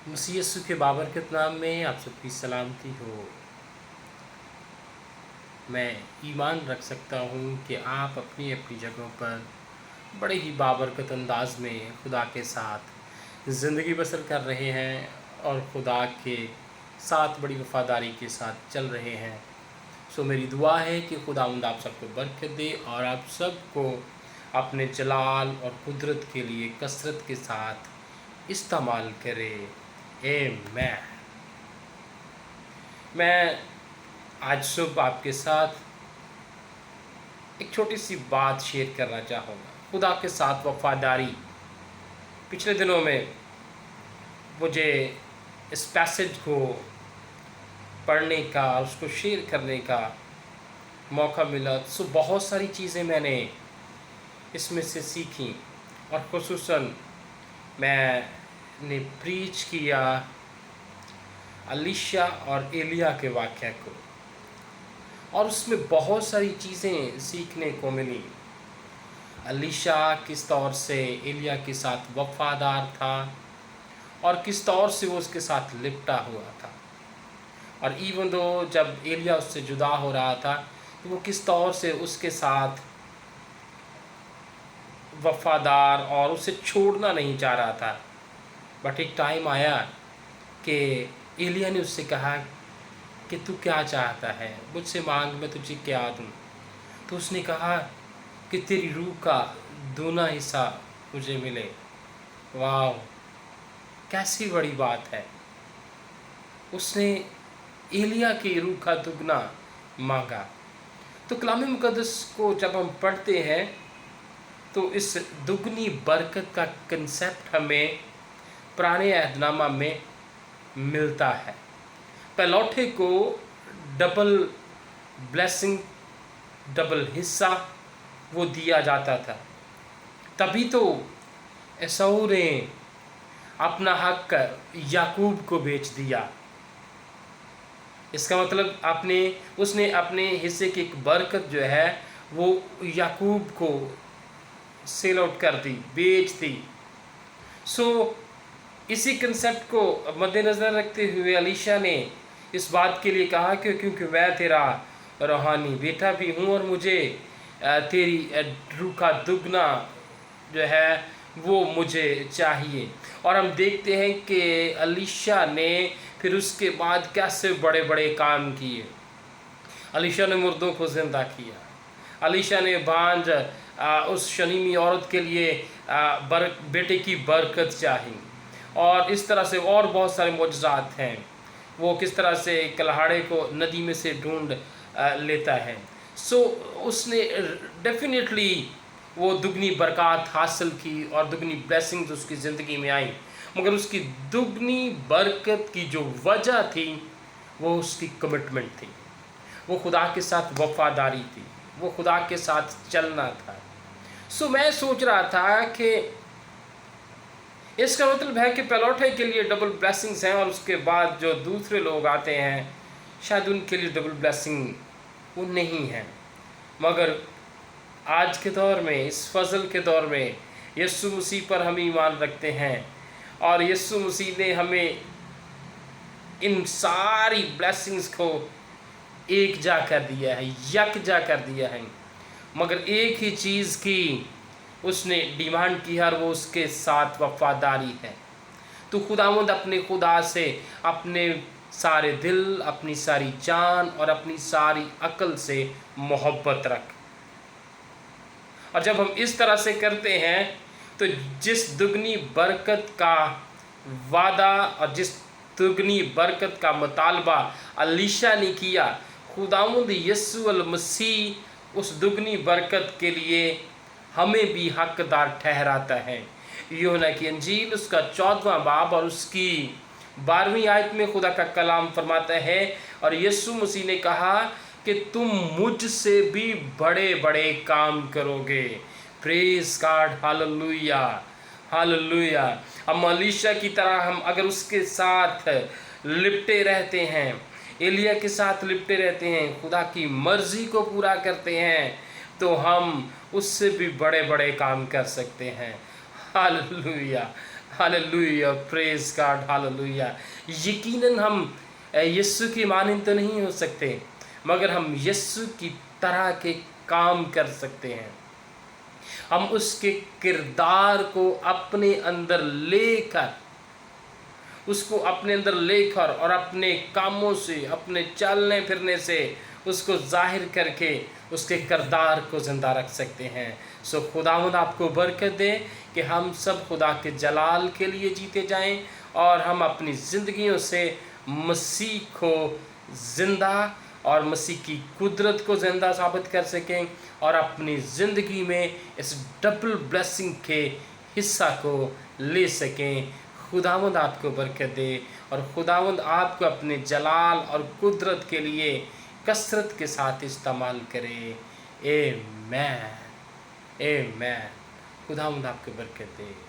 मसीह यीशु के बाबरकत नाम में आप सबकी सलामती हो। मैं ईमान रख सकता हूँ कि आप अपनी अपनी जगहों पर बड़े ही बाबरकत अंदाज में खुदा के साथ ज़िंदगी बसर कर रहे हैं और खुदा के साथ बड़ी वफ़ादारी के साथ चल रहे हैं। सो मेरी दुआ है कि खुदावंद आप सबको बरकत दे और आप सबको अपने जलाल और कुदरत के लिए कसरत के साथ इस्तेमाल करे। मैं आज सुबह आपके साथ एक छोटी सी बात शेयर करना चाहूँगा। खुदा के साथ वफ़ादारी। पिछले दिनों में मुझे इस पैसेज को पढ़ने का और उसको शेयर करने का मौका मिला। सो बहुत सारी चीज़ें मैंने इसमें से सीखी और ख़ुसूसन मैंने प्रीच किया अलीशा और एलिया के वाक़या को, और उसमें बहुत सारी चीज़ें सीखने को मिली। अलीशा किस तौर से एलिया के साथ वफ़ादार था और किस तौर से वो उसके साथ लिपटा हुआ था, और इवन दो जब एलिया उससे जुदा हो रहा था तो वो किस तौर से उसके साथ वफ़ादार और उसे छोड़ना नहीं चाह रहा था। बट एक टाइम आया कि एलिया ने उससे कहा कि तू क्या चाहता है, मुझसे मांग, मैं तुझे क्या दूँ। तो उसने कहा कि तेरी रूह का दूना हिस्सा मुझे मिले। वाह, कैसी बड़ी बात है। उसने एलिया की रूह का दुगना मांगा। तो कलाम मुक़द्दस को जब हम पढ़ते हैं तो इस दुगनी बरकत का कंसेप्ट हमें पुराने अहदनामा में मिलता है। पहलौठे को डबल ब्लेसिंग, डबल हिस्सा वो दिया जाता था। तभी तो एसाऊ ने अपना हक याकूब को बेच दिया। इसका मतलब उसने अपने हिस्से की एक बरकत जो है वो याकूब को सेल आउट कर दी, बेच दी। सो इसी कंसेप्ट को मद्देनज़र रखते हुए अलीशा ने इस बात के लिए कहा कि क्योंकि मैं तेरा रूहानी बेटा भी हूँ और मुझे तेरी रूह का दुगना जो है वो मुझे चाहिए। और हम देखते हैं कि अलीशा ने फिर उसके बाद कैसे बड़े बड़े काम किए। अलीशा ने मुर्दों को ज़िंदा किया। अलीशा ने बांझ उस शनीमी औरत के लिए बेटे की बरकत चाही। और इस तरह से और बहुत सारे मौजज़ात हैं। वो किस तरह से कल्हाड़े को नदी में से ढूंढ लेता है। सो उसने डेफिनेटली वो दुगनी बरकत हासिल की और दुगनी ब्लेसिंग्स उसकी ज़िंदगी में आई। मगर उसकी दुगनी बरकत की जो वजह थी वो उसकी कमिटमेंट थी, वो खुदा के साथ वफ़ादारी थी, वो खुदा के साथ चलना था। सो मैं सोच रहा था कि इसका मतलब है कि पहलौठे के लिए डबल ब्लेसिंग्स हैं और उसके बाद जो दूसरे लोग आते हैं शायद उनके लिए डबल ब्लेसिंग वो नहीं है। मगर आज के दौर में, इस फजल के दौर में, यीशु मसीह पर हम ईमान रखते हैं और यीशु मसीह ने हमें इन सारी ब्लेसिंग्स को एक जा कर दिया है, यकजा कर दिया है। मगर एक ही चीज़ की उसने डिमांड की है और वो उसके साथ वफ़ादारी है। तो खुदावंद अपने खुदा से अपने सारे दिल, अपनी सारी जान और अपनी सारी अक्ल से मोहब्बत रख। और जब हम इस तरह से करते हैं तो जिस दुगनी बरकत का वादा और जिस दुगनी बरकत का मुतालबा अलीशा ने किया, खुदावंद यीशु मसीह उस दुगनी बरकत के लिए हमें भी हकदार ठहराता है। यूहन्ना की इंजील उसका 14वां बाब और उसकी 12वीं आयत में खुदा का कलाम फरमाता है, और यीशु मसीह ने कहा कि तुम मुझसे भी बड़े बड़े काम करोगे। Praise God, hallelujah, hallelujah. हम अलीशा की तरह हम अगर उसके साथ लिपटे रहते हैं, एलिया के साथ लिपटे रहते हैं, खुदा की मर्ज़ी को पूरा करते हैं, तो हम उससे भी बड़े बड़े काम कर सकते हैं। Hallelujah, hallelujah, praise God, hallelujah. यकीनन हम यीशु की मानंद तो नहीं हो सकते, मगर हम यीशु की तरह के काम कर सकते हैं। हम उसके किरदार को अपने अंदर लेकर, उसको अपने अंदर लेकर और अपने कामों से, अपने चलने फिरने से उसको जाहिर करके उसके किरदार को ज़िंदा रख सकते हैं। सो खुदावंद आपको बरकत दे कि हम सब खुदा के जलाल के लिए जीते जाएं और हम अपनी ज़िंदगियों से मसीह को ज़िंदा और मसीह की कुदरत को ज़िंदा साबित कर सकें और अपनी ज़िंदगी में इस डबल ब्लेसिंग के हिस्सा को ले सकें। खुदावंद आपको बरकत दे और खुदावंद आपको अपने जलाल और कुदरत के लिए कसरत के साथ इस्तेमाल करे। आमीन, आमीन। खुदावंद आपको बरकत दे।